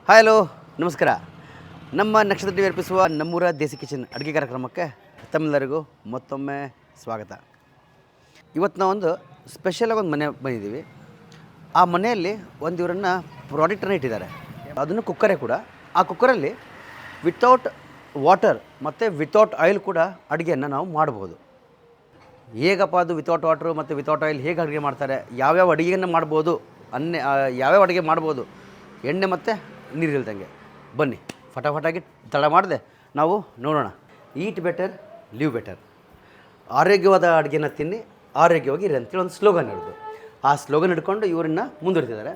Hi hello ನಮಸ್ಕಾರ. ನಮ್ಮ ನಕ್ಷತ್ರ ಟಿವಿ ಅರ್ಪಿಸುವ ನಮ್ಮೂರ ದೇಸಿ ಕಿಚನ್ ಅಡುಗೆ ಕಾರ್ಯಕ್ರಮಕ್ಕೆ ತಮ್ಮೆಲ್ಲರಿಗೂ ಮತ್ತೊಮ್ಮೆ ಸ್ವಾಗತ. ಇವತ್ತು ನಾವೊಂದು ಸ್ಪೆಷಲಾಗಿ ಒಂದು ಮನೆ ಬಂದಿದ್ದೀವಿ. ಆ ಮನೆಯಲ್ಲಿ ಒಂದು ಇವರನ್ನು ಪ್ರಾಡಕ್ಟನ್ನು ಇಟ್ಟಿದ್ದಾರೆ. ಅದನ್ನು ಕುಕ್ಕರೇ ಕೂಡ. ಆ ಕುಕ್ಕರಲ್ಲಿ ವಿತೌಟ್ ವಾಟರ್ ಮತ್ತು ವಿತೌಟ್ ಆಯಿಲ್ ಕೂಡ ಅಡುಗೆಯನ್ನು ನಾವು ಮಾಡ್ಬೋದು. ಹೇಗಪ್ಪ ಅದು ವಿತೌಟ್ ವಾಟ್ರು ಮತ್ತು ವಿತೌಟ್ ಆಯಿಲ್ ಹೇಗೆ ಅಡುಗೆ ಮಾಡ್ತಾರೆ, ಯಾವ್ಯಾವ ಅಡುಗೆಯನ್ನು ಮಾಡ್ಬೋದು, ಯಾವ್ಯಾವ ಅಡುಗೆ ಮಾಡ್ಬೋದು ಎಣ್ಣೆ ಮತ್ತು ನೀರಿಲ್ದಂಗೆ, ಬನ್ನಿ ಫಟಾಫಟಾಗಿ ತಡ ಮಾಡಿದೆ ನಾವು ನೋಡೋಣ. ಈಟ್ ಬೆಟರ್ ಲಿವ್ ಬೆಟರ್, ಆರೋಗ್ಯವಾದ ಅಡುಗೆನ ತಿನ್ನಿ ಆರೋಗ್ಯವಾಗಿ ಇರಿ ಅಂತೇಳಿ ಒಂದು ಸ್ಲೋಗನ್ ಹಿಡಿದು ಆ ಸ್ಲೋಗನ್ ಹಿಡ್ಕೊಂಡು ಇವರನ್ನ ಮುಂದುವರಿತಿದ್ದಾರೆ.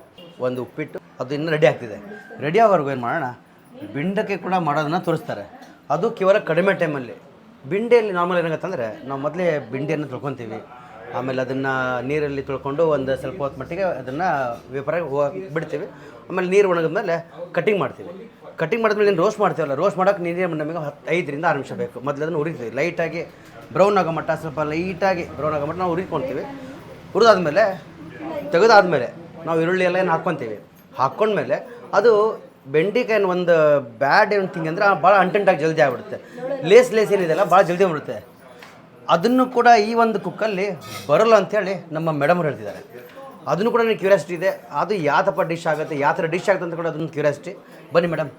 ಒಂದು ಉಪ್ಪಿಟ್ಟು ಅದು ಇನ್ನೂ ರೆಡಿ ಆಗ್ತಿದೆ. ರೆಡಿ ಆಗೋವರೆಗೂ ಏನು ಮಾಡೋಣ, ಬಿಂಡಕ್ಕೆ ಕೂಡ ಮಾಡೋದನ್ನು ತೋರಿಸ್ತಾರೆ. ಅದು ಕೇವಲ ಕಡಿಮೆ ಟೈಮಲ್ಲಿ. ಬಿಂಡೆಯಲ್ಲಿ ನಾರ್ಮಲ್ ಏನಾಗತ್ತಂದರೆ ನಾವು ಮೊದಲೇ ಬಿಂಡೆಯನ್ನು ತೊಳ್ಕೊತೀವಿ, ಆಮೇಲೆ ಅದನ್ನು ನೀರಲ್ಲಿ ತೊಳ್ಕೊಂಡು ಒಂದು ಸ್ವಲ್ಪ ಹೊತ್ತು ಮಟ್ಟಿಗೆ ಅದನ್ನು ವೇಪರಾಗಿ ಬಿಡ್ತೀವಿ. ಆಮೇಲೆ ನೀರು ಒಣಗಿದ್ಮೇಲೆ ಕಟಿಂಗ್ ಮಾಡ್ತೀವಿ. ಕಟಿಂಗ್ ಮಾಡಿದ್ಮೇಲೆ ಏನು ರೋಸ್ಟ್ ಮಾಡ್ತೀವಲ್ಲ, ರೋಸ್ಟ್ ಮಾಡೋಕ್ಕೆ ನೀರು ನಮಗೆ 5ರಿಂದ 6 ನಿಮಿಷ ಬೇಕು. ಮೊದಲು ಅದನ್ನು ಉರಿತೀವಿ ಲೈಟಾಗಿ ಬ್ರೌನ್ ಆಗೋ ಮಟ್ಟ, ಸ್ವಲ್ಪ ಲೈಟಾಗಿ ಬ್ರೌನ್ ಆಗೋ ಮಟ್ಟ ನಾವು ಉರಿಕೊಳ್ತೀವಿ. ಹುರಿದಾದ್ಮೇಲೆ ತೆಗೆದಾದ್ಮೇಲೆ ನಾವು ಈರುಳ್ಳಿ ಎಲ್ಲ ಏನು ಹಾಕ್ಕೊತೀವಿ. ಹಾಕ್ಕೊಂಡ್ಮೇಲೆ ಅದು ಬೆಂಡೆಕಾಯಿನ ಒಂದು ಬ್ಯಾಡ್ ಏನು ಥಿಂಗ್ ಅಂದರೆ ಭಾಳ ಅಂಟೆಂಟಾಗಿ ಜಲ್ದಿ ಆಗಿಬಿಡುತ್ತೆ. ಲೇಸ್ ಏನಿದೆಯಲ್ಲ ಭಾಳ ಜಲ್ದಿ ಬಿಡುತ್ತೆ. ಅದನ್ನು ಕೂಡ ಈ ಒಂದು ಕುಕ್ಕಲ್ಲಿ ಬರೋಲ್ಲ ಅಂಥೇಳಿ ನಮ್ಮ ಮೇಡಮ್ ಅವ್ರು ಹೇಳ್ತಿದ್ದಾರೆ. ಅದನ್ನು ಕೂಡ ನನಗೆ ಕ್ಯೂರಿಯಾಸಿಟಿ ಇದೆ. ಅದು ಯಾವ ಥರ ಡಿಶ್ ಆಗುತ್ತೆ, ಯಾವ ಥರ ಡಿಶ್ ಆಗುತ್ತೆ ಅಂತ ಕೂಡ ಅದೊಂದು ಕ್ಯೂರಿಯಾಸಿಟಿ. ಬನ್ನಿ ಮೇಡಮ್,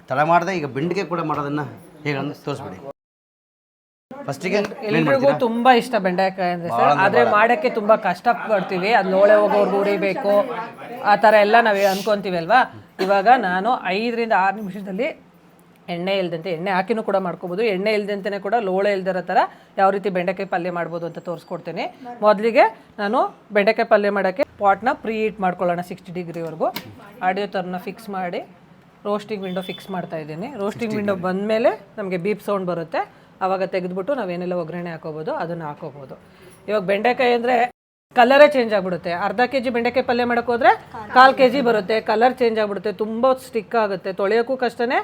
ತಡ ಮಾಡಿದೆ. ಈಗ ಬೆಂಡಿಗೆ ಕೂಡ ಮಾಡೋದನ್ನು ಹೇಗೆ ಅಂತ ತೋರಿಸ್ಬಿಡಿ. ಫಸ್ಟಿಗೆ ಎಲ್ರಿಗೂ ತುಂಬಾ ಇಷ್ಟ ಬೆಂಡೆಕಾಯಿ ಅಂದ್ರೆ ಸರ್, ಆದ್ರೆ ಮಾಡಕ್ಕೆ ತುಂಬಾ ಕಷ್ಟ ಪಡ್ತೀವಿ. ಅದು ಲೋಳೆ ಹೋಗೋರ್ಗು ಉರಿಬೇಕು, ಆ ಥರ ಎಲ್ಲ ನಾವು ಅನ್ಕೊಂತೀವಿ ಅಲ್ವಾ. ಇವಾಗ ನಾನು 5ರಿಂದ 6 ನಿಮಿಷದಲ್ಲಿ ಎಣ್ಣೆ ಇಲ್ದಂತೆ, ಎಣ್ಣೆ ಹಾಕಿನೂ ಕೂಡ ಮಾಡ್ಕೋಬೋದು, ಎಣ್ಣೆ ಇಲ್ದಂತೆ ಕೂಡ ಲೋಳೆ ಇಲ್ದಿರೋ ಥರ ಯಾವ ರೀತಿ ಬೆಂಡೆಕಾಯಿ ಪಲ್ಯ ಮಾಡ್ಬೋದು ಅಂತ ತೋರಿಸ್ಕೊಡ್ತೀನಿ. ಮೊದಲಿಗೆ ನಾನು ಬೆಂಡೆಕಾಯಿ ಪಲ್ಯ ಮಾಡೋಕ್ಕೆ ಪಾಟ್ನ ಪ್ರೀ ಹೀಟ್ ಮಾಡ್ಕೊಳ್ಳೋಣ 60 ಡಿಗ್ರಿವರೆಗೂ. ಆಡಿಯೋ ಥರನ ಫಿಕ್ಸ್ ಮಾಡಿ ರೋಸ್ಟಿಂಗ್ ವಿಂಡೋ ಫಿಕ್ಸ್ ಮಾಡ್ತಾ ಇದ್ದೀನಿ. ರೋಸ್ಟಿಂಗ್ ವಿಂಡೋ ಬಂದಮೇಲೆ ನಮಗೆ ಬೀಪ್ ಸೌಂಡ್ ಬರುತ್ತೆ. ಆವಾಗ ತೆಗೆದುಬಿಟ್ಟು ನಾವೇನೆಲ್ಲ ಒಗ್ಗರಣೆ ಹಾಕೋಬೋದು ಅದನ್ನು ಹಾಕೋಬೋದು. ಇವಾಗ ಬೆಂಡೆಕಾಯಿ ಅಂದರೆ ಕಲರೇ ಚೇಂಜ್ ಆಗಿಬಿಡುತ್ತೆ. ಅರ್ಧ kg ಬೆಂಡೆಕಾಯಿ ಪಲ್ಯ ಮಾಡೋಕೆ ಹೋದರೆ 1/4 kg ಬರುತ್ತೆ. ಕಲರ್ ಚೇಂಜ್ ಆಗಿಬಿಡುತ್ತೆ, ತುಂಬ ಹೊತ್ತು ಸ್ಟಿಕ್ ಆಗುತ್ತೆ, ತೊಳೆಯೋಕ್ಕೂ ಕಷ್ಟನೇ,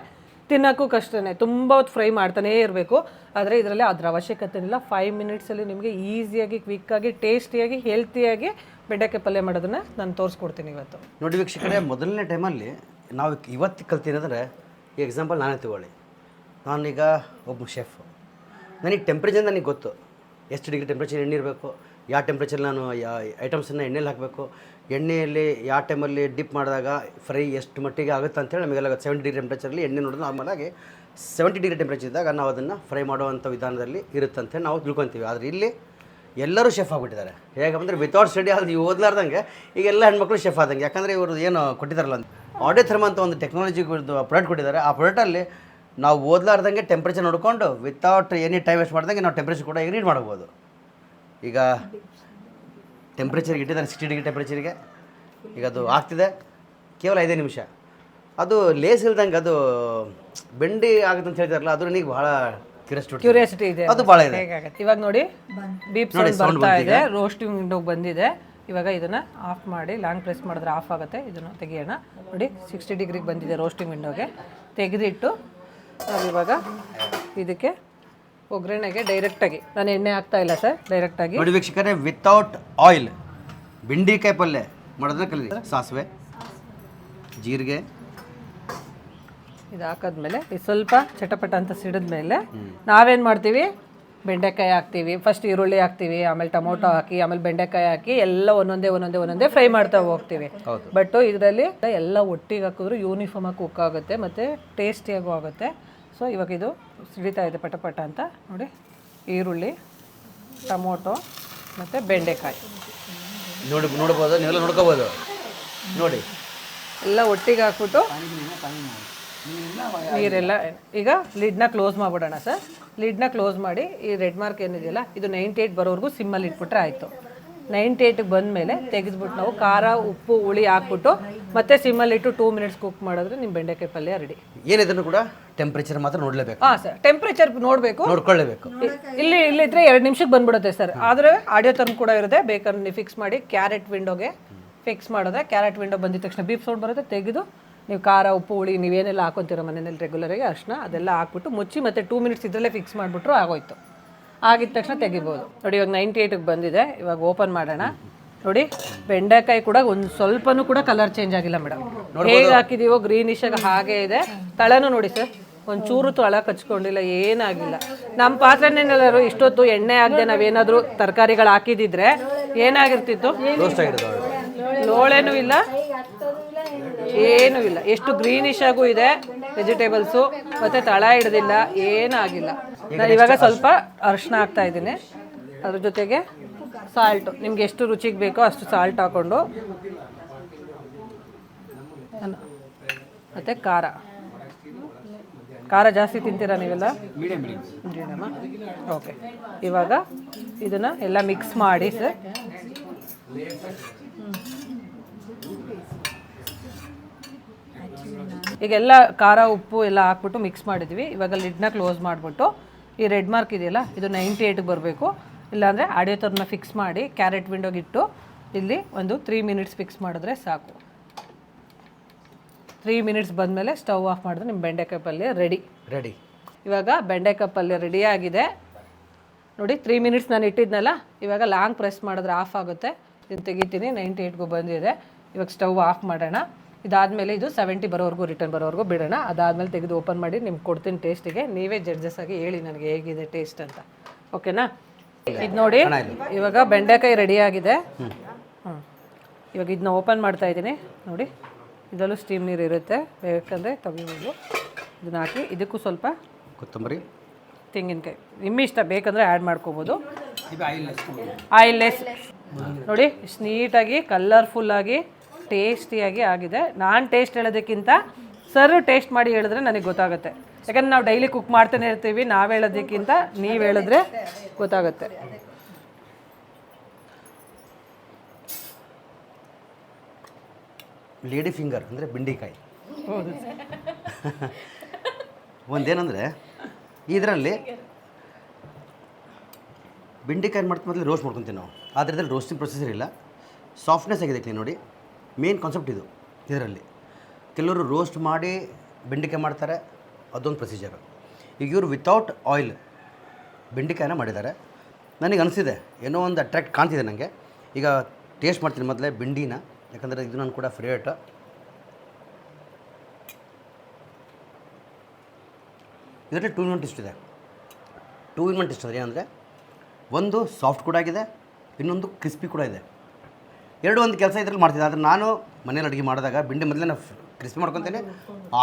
ತಿನ್ನೋಕ್ಕೂ ಕಷ್ಟನೇ, ತುಂಬ ಹೊತ್ತು ಫ್ರೈ ಮಾಡ್ತಾನೇ ಇರಬೇಕು. ಆದರೆ ಇದರಲ್ಲಿ ಅದರ ಅವಶ್ಯಕತೆ ಇಲ್ಲ. 5 ಮಿನಿಟ್ಸಲ್ಲಿ ನಿಮಗೆ ಈಸಿಯಾಗಿ, ಕ್ವಿಕ್ಕಾಗಿ, ಟೇಸ್ಟಿಯಾಗಿ, ಹೆಲ್ತಿಯಾಗಿ ಬೆಂಡೆಕಾಯಿ ಪಲ್ಯ ಮಾಡೋದನ್ನು ನಾನು ತೋರಿಸ್ಕೊಡ್ತೀನಿ ಇವತ್ತು. ನೋಡಿ ವೀಕ್ಷಕರೇ, ಮೊದಲನೇ ಟೈಮಲ್ಲಿ ನಾವು ಇವತ್ತು ಕಲ್ತಿರೋದ್ರೆ, ಈ ಎಕ್ಸಾಂಪಲ್ ನಾನೇ ತಗೊಳ್ಳಿ. ನಾನೀಗ ಒಬ್ಬ ಶೆಫ್. ನನಗೆ ಟೆಂಪ್ರೇಚರ್ ನನಗೆ ಗೊತ್ತು, ಎಷ್ಟು ಡಿಗ್ರಿ ಟೆಂಪ್ರೇಚರ್ ಎಣ್ಣೆ ಇರಬೇಕು, ಯಾವ ಟೆಂಪ್ರೇಚರ್ ನಾನು ಐಟಮ್ಸನ್ನು ಎಣ್ಣೆಲಿ ಹಾಕಬೇಕು, ಎಣ್ಣೆಯಲ್ಲಿ ಯಾವ ಟೈಮಲ್ಲಿ ಡಿಪ್ ಮಾಡಿದಾಗ ಫ್ರೈ ಎಷ್ಟು ಮಟ್ಟಿಗೆ ಆಗುತ್ತೆ ಅಂತೇಳಿ ನಮಗೆಲ್ಲ 70 ಡಿಗ್ರಿ ಟೆಂಪ್ರೇಚರಲ್ಲಿ ಎಣ್ಣೆ ನೋಡೋದು. ನಾರ್ಮಲಾಗಿ 70 ಡಿಗ್ರಿ ಟೆಂಪ್ರೇಚರ್ ಇದ್ದಾಗ ನಾವು ಅದನ್ನು ಫ್ರೈ ಮಾಡುವಂಥ ವಿಧಾನದಲ್ಲಿ ಇರುತ್ತೆ ಅಂತೇಳಿ ನಾವು ತಿಳ್ಕೊತೀವಿ. ಆದರೆ ಇಲ್ಲಿ ಎಲ್ಲರೂ ಶೆಫ್ ಆಗಿಬಿಟ್ಟಿದ್ದಾರೆ. ಹೇಗಂದರೆ ವಿತೌಟ್ ಸ್ಟಡಿ ಅದು ಓದಲಾರ್ದಂಗೆ ಈಗ ಎಲ್ಲ ಹೆಣ್ಮಕ್ಳು ಶೆಫ್ ಆದಂಗೆ. ಯಾಕಂದರೆ ಇವರು ಏನು ಕೊಟ್ಟಿದ್ದಾರಲ್ಲ, ಆಡಿಯೋ ಥರ್ಮ ಅಂತ ಒಂದು ಟೆಕ್ನಾಲಜಿ ಪ್ರಾಡಕ್ಟ್ ಕೊಟ್ಟಿದ್ದಾರೆ. ಆ ಪ್ರಾಡಕ್ಟಲ್ಲಿ ನಾವು ಓದಲಾರ್ದಂಗೆ ಟೆಂಪ್ರೇಚರ್ ನೋಡಿಕೊಂಡು ವಿತೌಟ್ ಎನಿ ಟೈಮ್ ವೇಸ್ಟ್ ಮಾಡ್ದಂಗೆ ನಾವು ಟೆಂಪ್ರೇಚರ್ ಕೂಡ ರೀಡ್ ಮಾಡ್ಬೋದು. ಈಗ ಟೆಂಪ್ರೇಚರ್ಗೆ ಇಟ್ಟಿದ್ದಾರೆ 60 ಡಿಗ್ರಿ ಟೆಂಪ್ರೇಚರ್ಗೆ. ಈಗ ಅದು ಆಗ್ತಿದೆ ಕೇವಲ 5 ನಿಮಿಷ. ಅದು ಲೇಸ್ ಇಲ್ದಂಗೆ ಅದು ಬೆಂಡಿ ಆಗುತ್ತೆ ಅಂತ ಹೇಳ್ತಾರಲ್ಲ, ಅದು ನನಗೆ ಭಾಳ ಕ್ಯೂರಿಯಾಸಿಟಿ ಇದೆ. ಅದು ಭಾಳ ಇದೆ. ಇವಾಗ ನೋಡಿ ಬೀಪ್ ಸೌಂಡ್ ಬರ್ತಾ ಇದೆ, ರೋಸ್ಟಿಂಗ್ ವಿಂಡೋಗೆ ಬಂದಿದೆ. ಇವಾಗ ಇದನ್ನು ಆಫ್ ಮಾಡಿ ಲಾಂಗ್ ಪ್ರೆಸ್ ಮಾಡಿದ್ರೆ ಆಫ್ ಆಗುತ್ತೆ. ಇದನ್ನು ತೆಗಿಯೋಣ. ನೋಡಿ 60 ಡಿಗ್ರಿಗೆ ಬಂದಿದೆ ರೋಸ್ಟಿಂಗ್ ವಿಂಡೋಗೆ. ತೆಗೆದಿಟ್ಟು ನಾವು ಇವಾಗ ಇದಕ್ಕೆ ಒಗ್ಗರಣೆಗೆ ಡೈರೆಕ್ಟಾಗಿ, ನಾನು ಎಣ್ಣೆ ಹಾಕ್ತಾ ಇಲ್ಲ ಸರ್, ಡೈರೆಕ್ಟಾಗಿ. ನೋಡಿ ವೀಕ್ಷಕರೇ, ವಿತೌಟ್ ಆಯಿಲ್ ಬೆಂಡಿಕಾಯಿ ಪಲ್ಯ ಮಾಡೋದನ್ನ ಕಲೀರಿ. ಸಾಸಿವೆ, ಜೀರಿಗೆ ಇದು ಹಾಕಿದ್ಮೇಲೆ ಇದು ಸ್ವಲ್ಪ ಚಟಪಟ ಅಂತ ಸಿಡಿದ್ಮೇಲೆ ನಾವೇನು ಮಾಡ್ತೀವಿ, ಬೆಂಡೆಕಾಯಿ ಹಾಕ್ತೀವಿ. ಫಸ್ಟ್ ಈರುಳ್ಳಿ ಹಾಕ್ತೀವಿ, ಆಮೇಲೆ ಟೊಮೊಟೊ ಹಾಕಿ, ಆಮೇಲೆ ಬೆಂಡೆಕಾಯಿ ಹಾಕಿ ಎಲ್ಲ ಒಂದೊಂದೇ ಫ್ರೈ ಮಾಡ್ತಾ ಹೋಗ್ತೀವಿ. ಬಟ್ ಇದರಲ್ಲಿ ಎಲ್ಲ ಒಟ್ಟಿಗೆ ಹಾಕಿದ್ರು ಯೂನಿಫಾರ್ಮ್ ಆಗಿ ಕುಕ್ ಆಗುತ್ತೆ ಮತ್ತು ಟೇಸ್ಟಿಯಾಗೂ ಆಗುತ್ತೆ. ಸೊ ಇವಾಗ ಇದು ಸಿಡಿತಾ ಇದೆ ಪಟಪಟ ಅಂತ. ನೋಡಿ, ಈರುಳ್ಳಿ, ಟೊಮೊಟೊ ಮತ್ತು ಬೆಂಡೆಕಾಯಿ ನೋಡ್ಬೋದು, ನೀವೆಲ್ಲ ನೋಡ್ಕೋಬೋದು. ನೋಡಿ ಎಲ್ಲ ಒಟ್ಟಿಗೆ ಹಾಕ್ಬಿಟ್ಟು ನೀರೆಲ್ಲ. ಈಗ ಲಿಡ್ನ ಕ್ಲೋಸ್ ಮಾಡಿಬಿಡೋಣ ಸರ್. ಲಿಡ್ನ ಕ್ಲೋಸ್ ಮಾಡಿ ಈ ರೆಡ್ ಮಾರ್ಕ್ ಏನಿದೆಯಲ್ಲ ಇದು 98 ಬರೋವರೆಗೂ ಸಿಮ್ಮಲ್ಲಿ ಇಟ್ಬಿಟ್ರೆ ಆಯಿತು. 98ಗೆ ಬಂದಮೇಲೆ ತೆಗೆದ್ಬಿಟ್ಟು ನಾವು ಖಾರ, ಉಪ್ಪು, ಹುಳಿ ಹಾಕ್ಬಿಟ್ಟು ಮತ್ತೆ ಸಿಮ್ಮಲ್ಲಿ ಇಟ್ಟು 2 ಮಿನಿಟ್ಸ್ ಕುಕ್ ಮಾಡಿದ್ರೆ ನಿಮ್ಮ ಬೆಂಡೆಕಾಯಿ ಪಲ್ಯ ರೆಡಿ. ಏನಿದ್ರು ಕೂಡ ಟೆಂಪ್ರೇಚರ್ ಮಾತ್ರ ನೋಡಲೇಬೇಕು. ಹಾಂ ಸರ್, ಟೆಂಪ್ರೇಚರ್ ನೋಡ್ಕೊಳ್ಳೇಬೇಕು. ಇಲ್ಲಿದ್ರೆ 2 ನಿಮಿಷಕ್ಕೆ ಬಂದ್ಬಿಡುತ್ತೆ ಸರ್. ಆದರೆ ಆಡಿಯೋ ಟರ್ಮ್ ಕೂಡ ಇರುತ್ತೆ, ಬೇಕಾದ್ರೆ ನೀವು ಫಿಕ್ಸ್ ಮಾಡಿ. ಕ್ಯಾರೆಟ್ ವಿಂಡೋಗೆ ಫಿಕ್ಸ್ ಮಾಡಿದ್ರೆ ಕ್ಯಾರೆಟ್ ವಿಂಡೋ ಬಂದಿದ ತಕ್ಷಣ ಬೀಪ್ ಸೌಂಡ್ ಬರುತ್ತೆ. ತೆಗೆದು ನೀವು ಖಾರ, ಉಪ್ಪು, ಹುಳಿ ನೀವೇನೆಲ್ಲ ಹಾಕೊತೀರೋ ಮನೆಯಲ್ಲಿ ರೆಗ್ಯುಲರಾಗಿ ಅಷ್ಟನ್ನ ಅದೆಲ್ಲ ಹಾಕ್ಬಿಟ್ಟು ಮುಚ್ಚಿ ಮತ್ತೆ 2 ಮಿನಿಟ್ಸ್ ಇದರಲ್ಲೇ ಫಿಕ್ಸ್ ಮಾಡಿಬಿಟ್ರು ಆಗೋಯ್ತು. ಆಗಿದ ತಕ್ಷಣ ತೆಗಿಬೋದು. ನೋಡಿ ಇವಾಗ 98ಗೆ ಬಂದಿದೆ. ಇವಾಗ ಓಪನ್ ಮಾಡೋಣ. ನೋಡಿ ಬೆಂಡೆಕಾಯಿ ಕೂಡ ಒಂದು ಸ್ವಲ್ಪನೂ ಕೂಡ ಕಲರ್ ಚೇಂಜ್ ಆಗಿಲ್ಲ ಮೇಡಮ್. ಹೇಗೆ ಹಾಕಿದೀವೋ ಗ್ರೀನಿಶ್ ಆಗಿ ಹಾಗೆ ಇದೆ. ತಳನೂ ನೋಡಿ ಸರ್, ಒಂಚೂರು ತಳ ಕಚ್ಕೊಂಡಿಲ್ಲ, ಏನಾಗಿಲ್ಲ. ನಮ್ಮ ಪಾತ್ರೆನೆಲ್ಲರೂ ಇಷ್ಟೊತ್ತು ಎಣ್ಣೆ ಆಗದೆ ನಾವೇನಾದರೂ ತರಕಾರಿಗಳು ಹಾಕಿದಿದ್ರೆ ಏನಾಗಿರ್ತಿತ್ತು? ಲೋಳೆನೂ ಇಲ್ಲ, ಏನೂ ಇಲ್ಲ. ಎಷ್ಟು ಗ್ರೀನಿಶ್ ಆಗೂ ಇದೆ ವೆಜಿಟೇಬಲ್ಸು, ಮತ್ತೆ ತಳ ಹಿಡ್ದಿಲ್ಲ, ಏನಾಗಿಲ್ಲ. ನಾನು ಇವಾಗ ಸ್ವಲ್ಪ ಅರಿಶಿನ ಹಾಕ್ತಾ ಇದ್ದೀನಿ, ಅದ್ರ ಜೊತೆಗೆ ಸಾಲ್ಟು ನಿಮ್ಗೆ ಎಷ್ಟು ರುಚಿಗೆ ಬೇಕೋ ಅಷ್ಟು ಸಾಲ್ಟ್ ಹಾಕ್ಕೊಂಡು, ಮತ್ತು ಖಾರ ಜಾಸ್ತಿ ತಿಂತೀರಾ ನೀವೆಲ್ಲ? ಮೀಡಿಯಮ. ಓಕೆ, ಇವಾಗ ಇದನ್ನು ಎಲ್ಲ ಮಿಕ್ಸ್ ಮಾಡಿ ಸರ್. ಈಗೆಲ್ಲ ಖಾರ ಉಪ್ಪು ಎಲ್ಲ ಹಾಕ್ಬಿಟ್ಟು ಮಿಕ್ಸ್ ಮಾಡಿದ್ವಿ. ಇವಾಗ ಲಿಡ್ನ ಕ್ಲೋಸ್ ಮಾಡಿಬಿಟ್ಟು ಈ ರೆಡ್ ಮಾರ್ಕ್ ಇದೆಯಲ್ಲ ಇದು 98ಗೆ ಬರಬೇಕು. ಇಲ್ಲಾಂದರೆ ಆಡಿಯೋ ಥರನ ಫಿಕ್ಸ್ ಮಾಡಿ ಕ್ಯಾರೆಟ್ ವಿಂಡೋಗೆ ಇಟ್ಟು ಇಲ್ಲಿ ಒಂದು 3 ಮಿನಿಟ್ಸ್ ಫಿಕ್ಸ್ ಮಾಡಿದ್ರೆ ಸಾಕು. 3 ಮಿನಿಟ್ಸ್ ಬಂದಮೇಲೆ ಸ್ಟವ್ ಆಫ್ ಮಾಡಿದ್ರೆ ನಿಮ್ಮ ಬೆಂಡೆಕಾಯಿ ಪಲ್ಯ ರೆಡಿ. ಇವಾಗ ಬೆಂಡೆಕಾಯಿ ಪಲ್ಯ ರೆಡಿ ಆಗಿದೆ ನೋಡಿ. 3 ಮಿನಿಟ್ಸ್ ನಾನು ಇಟ್ಟಿದ್ನಲ್ಲ, ಇವಾಗ ಲಾಂಗ್ ಪ್ರೆಸ್ ಮಾಡಿದ್ರೆ ಆಫ್ ಆಗುತ್ತೆ. ಇದನ್ನು ತೆಗಿತೀನಿ, 98ಗೂ ಬಂದಿದೆ. ಇವಾಗ ಸ್ಟವ್ ಆಫ್ ಮಾಡೋಣ. ಇದಾದಮೇಲೆ ಇದು 70 ಬರೋವರೆಗೂ ರಿಟರ್ನ್ ಬರೋವರೆಗೂ ಬಿಡೋಣ. ಅದಾದಮೇಲೆ ತೆಗೆದು ಓಪನ್ ಮಾಡಿ ನಿಮ್ಗೆ ಕೊಡ್ತೀನಿ ಟೇಸ್ಟಿಗೆ. ನೀವೇ ಜಡ್ಜಸ್ ಆಗಿ ಹೇಳಿ ನನಗೆ ಹೇಗಿದೆ ಟೇಸ್ಟ್ ಅಂತ. ಓಕೆನಾ? ಇದು ನೋಡಿ, ಇವಾಗ ಬೆಂಡೆಕಾಯಿ ರೆಡಿ ಆಗಿದೆ. ಇವಾಗ ಇದನ್ನ ಓಪನ್ ಮಾಡ್ತಾ ಇದ್ದೀನಿ ನೋಡಿ. ಇದರಲ್ಲೂ ಸ್ಟೀಮ್ ನೀರು ಇರುತ್ತೆ, ಬೇಕಂದರೆ ತೆಗಿಬೋದು. ಇದನ್ನ ಹಾಕಿ ಇದಕ್ಕೂ ಸ್ವಲ್ಪ ಕೊತ್ತಂಬರಿ, ತೆಂಗಿನಕಾಯಿ ನಿಮ್ಮ ಇಷ್ಟ, ಬೇಕಂದರೆ ಆ್ಯಡ್ ಮಾಡ್ಕೋಬೋದು. ಆಯಿಲ್ ಲೆಸ್ ನೋಡಿ, ಇಷ್ಟು ನೀಟಾಗಿ ಕಲರ್ಫುಲ್ಲಾಗಿ ಟೇಸ್ಟಿಯಾಗಿ ಆಗಿದೆ. ನಾನು ಟೇಸ್ಟ್ ಹೇಳೋದಕ್ಕಿಂತ ಸರ್ ಟೇಸ್ಟ್ ಮಾಡಿ ಹೇಳಿದ್ರೆ ನನಗೆ ಗೊತ್ತಾಗುತ್ತೆ. ಯಾಕಂದ್ರೆ ನಾವು ಡೈಲಿ ಕುಕ್ ಮಾಡ್ತಾನೆ ಇರ್ತೀವಿ, ನಾವು ಹೇಳೋದಕ್ಕಿಂತ ನೀವು ಹೇಳಿದ್ರೆ ಗೊತ್ತಾಗುತ್ತೆ. ಲೇಡಿ ಫಿಂಗರ್ ಅಂದರೆ ಬೆಂಡೆಕಾಯಿ. ಹೌದು. ಒಂದೇನಂದರೆ ಇದರಲ್ಲಿ ಬೆಂಡೆಕಾಯಿ ಮಾಡ್ತಾ ಮೊದಲು ರೋಸ್ಟ್ ಮಾಡ್ಕೊತೀವಿ ನಾವು. ಆದರೆ ರೋಸ್ಟಿಂಗ್ ಪ್ರೊಸೆಸರ್ ಇಲ್ಲ, ಸಾಫ್ಟ್ನೆಸ್ ಆಗಿದೆ ಕ್ಲೀನ್ ನೋಡಿ. ಮೇನ್ ಕಾನ್ಸೆಪ್ಟ್ ಇದು. ಇದರಲ್ಲಿ ಕೆಲವರು ರೋಸ್ಟ್ ಮಾಡಿ ಬೆಂಡೆಕಾಯಿ ಮಾಡ್ತಾರೆ, ಅದೊಂದು ಪ್ರೊಸೀಜರು. ಈಗ ಇವರು ವಿತೌಟ್ ಆಯಿಲ್ ಬೆಂಡೆಕಾಯಿನ ಮಾಡಿದ್ದಾರೆ. ನನಗೆ ಅನಿಸಿದೆ ಏನೋ ಒಂದು ಅಟ್ರಾಕ್ಟ್ ಕಾಣ್ತಿದೆ ನನಗೆ. ಈಗ ಟೇಸ್ಟ್ ಮಾಡ್ತೀನಿ ಮೊದಲೇ ಬೆಂಡಿನ, ಯಾಕಂದರೆ ಇದು ನಾನು ಕೂಡ ಫೇವ್ರೇಟ್. ಇದರಲ್ಲಿ 2 in 1 ಟೇಸ್ಟ್ ಇದೆ. 2 in 1 ಟೇಸ್ಟ್ ಅಂದರೆ ಏನಂದರೆ ಒಂದು ಸಾಫ್ಟ್ ಕೂಡ ಆಗಿದೆ, ಇನ್ನೊಂದು ಕ್ರಿಸ್ಪಿ ಕೂಡ ಇದೆ. ಎರಡು ಒಂದು ಕೆಲಸ ಇದರಲ್ಲಿ ಮಾಡ್ತಿದ್ದೆ. ಆದರೆ ನಾನು ಮನೇಲಿ ಅಡುಗೆ ಮಾಡಿದಾಗ ಬೆಂಡೆ ಮೊದಲೇ ನಾನು ಕ್ರಿಸ್ಪಿ ಮಾಡ್ಕೊತೀನಿ,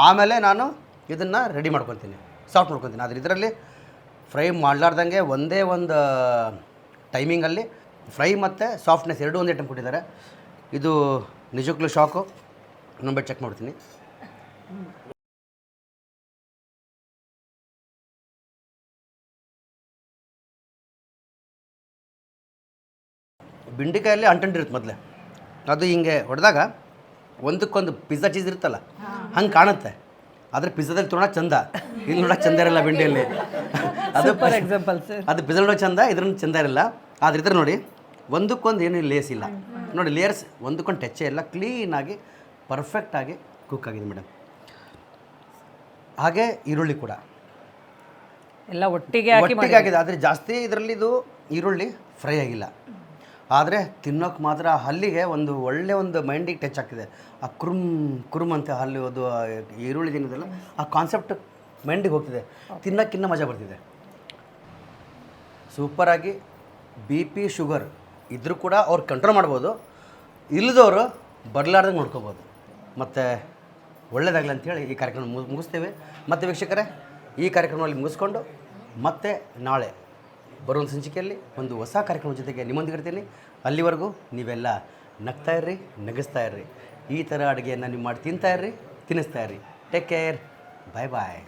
ಆಮೇಲೆ ನಾನು ಇದನ್ನು ರೆಡಿ ಮಾಡ್ಕೊತೀನಿ, ಸಾಫ್ಟ್ ಮಾಡ್ಕೊತೀನಿ. ಆದರೆ ಇದರಲ್ಲಿ ಫ್ರೈ ಮಾಡಲಾರ್ದಂಗೆ ಒಂದೇ ಒಂದು ಟೈಮಿಂಗಲ್ಲಿ ಫ್ರೈ ಮತ್ತು ಸಾಫ್ಟ್ನೆಸ್ ಎರಡೂ ಒಂದೇ ಟೈಮ್ ಕೊಟ್ಟಿದ್ದಾರೆ. ಇದು ನಿಜಕ್ಕೂ ಶಾಕು. ಇನ್ನೊಮ್ಮೆ ಚೆಕ್ ಮಾಡ್ತೀನಿ. ಬೆಂಡೆಕಾಯಲ್ಲಿ ಅಂಟಿರುತ್ತೆ ಮೊದಲೇ, ಅದು ಹಿಂಗೆ ಹೊಡೆದಾಗ ಒಂದಕ್ಕೊಂದು ಪಿಜ್ಜಾ ಚೀಸ್ ಇರುತ್ತಲ್ಲ ಹಂಗೆ ಕಾಣುತ್ತೆ. ಆದರೆ ಪಿಜ್ಜಾದಲ್ಲಿ ತೊಗೊಳಕ್ಕೆ ಚಂದ, ಇಲ್ಲಿ ನೋಡೋಕೆ ಚಂದ ಇರಲ್ಲ ಬೆಂಡೆಯಲ್ಲಿ. ಅದು ಫಾರ್ ಎಕ್ಸಾಂಪಲ್ ಸರ್, ಅದು ಪಿಜ್ಜಾ ನೋಡೋಕೆ ಚಂದ, ಇದ್ರಲ್ಲಿ ಚಂದ ಇರಲ್ಲ. ಆದರೆ ಇದ್ರ ನೋಡಿ ಒಂದಕ್ಕೊಂದು ಏನು ಲೇಸ್ ಇಲ್ಲ ನೋಡಿ, ಲೇಯರ್ಸ್ ಒಂದಕ್ಕೊಂದು ಟಚ್ಚೇ ಇಲ್ಲ, ಕ್ಲೀನಾಗಿ ಪರ್ಫೆಕ್ಟಾಗಿ ಕುಕ್ ಆಗಿದೆ ಮೇಡಮ್. ಹಾಗೆ ಈರುಳ್ಳಿ ಕೂಡ ಎಲ್ಲ ಒಟ್ಟಿಗೆ ಆಗಿದೆ. ಆದರೆ ಜಾಸ್ತಿ ಇದರಲ್ಲಿ ಇದು ಈರುಳ್ಳಿ ಫ್ರೈ ಆಗಿಲ್ಲ. ಆದರೆ ತಿನ್ನೋಕೆ ಮಾತ್ರ ಹಲ್ಲಿಗೆ ಒಂದು ಒಳ್ಳೆ ಒಂದು ಮೈಂಡಿಗೆ ಟಚ್ ಆಗ್ತಿದೆ. ಆ ಕುರುಮ್ ಅಂತ ಹಲ್ಲಿ ಅದು ಈರುಳ್ಳಿ ತಿನ್ನೋದಲ್ಲ, ಆ ಕಾನ್ಸೆಪ್ಟ್ ಮೈಂಡಿಗೆ ಹೋಗ್ತಿದೆ, ತಿನ್ನೋಕ್ಕಿನ್ನ ಮಜಾ ಬರ್ತಿದೆ. ಸೂಪರಾಗಿ BP ಶುಗರ್ ಇದ್ದರೂ ಕೂಡ ಅವ್ರು ಕಂಟ್ರೋಲ್ ಮಾಡ್ಬೋದು, ಇಲ್ಲದವರು ಬರಲಾರ್ದಂಗೆ ನೋಡ್ಕೋಬೋದು. ಮತ್ತು ಒಳ್ಳೆಯದಾಗಲಿ ಅಂಥೇಳಿ ಈ ಕಾರ್ಯಕ್ರಮ ಮುಗಿಸ್ತೇವೆ. ಮತ್ತು ವೀಕ್ಷಕರೇ, ಈ ಕಾರ್ಯಕ್ರಮದಲ್ಲಿ ಮುಗಿಸ್ಕೊಂಡು ಮತ್ತೆ ನಾಳೆ ಬರುವ ಸಂಚಿಕೆಯಲ್ಲಿ ಒಂದು ಹೊಸ ಕಾರ್ಯಕ್ರಮದ ಜೊತೆಗೆ ನಿಮ್ಮೊಂದಿಗೆ ಇರ್ತೀನಿ. ಅಲ್ಲಿವರೆಗೂ ನೀವೆಲ್ಲ ನಗ್ತಾ ಇರ್ರಿ, ನಗಿಸ್ತಾ ಇರ್ರಿ. ಈ ಥರ ಅಡುಗೆಯನ್ನು ನೀವು ಮಾಡಿ ತಿಂತಾ ಇರ್ರಿ, ತಿನ್ನಿಸ್ತಾ ಇರ್ರಿ. ಟೇಕ್ ಕೇರ್, ಬಾಯ್ ಬಾಯ್.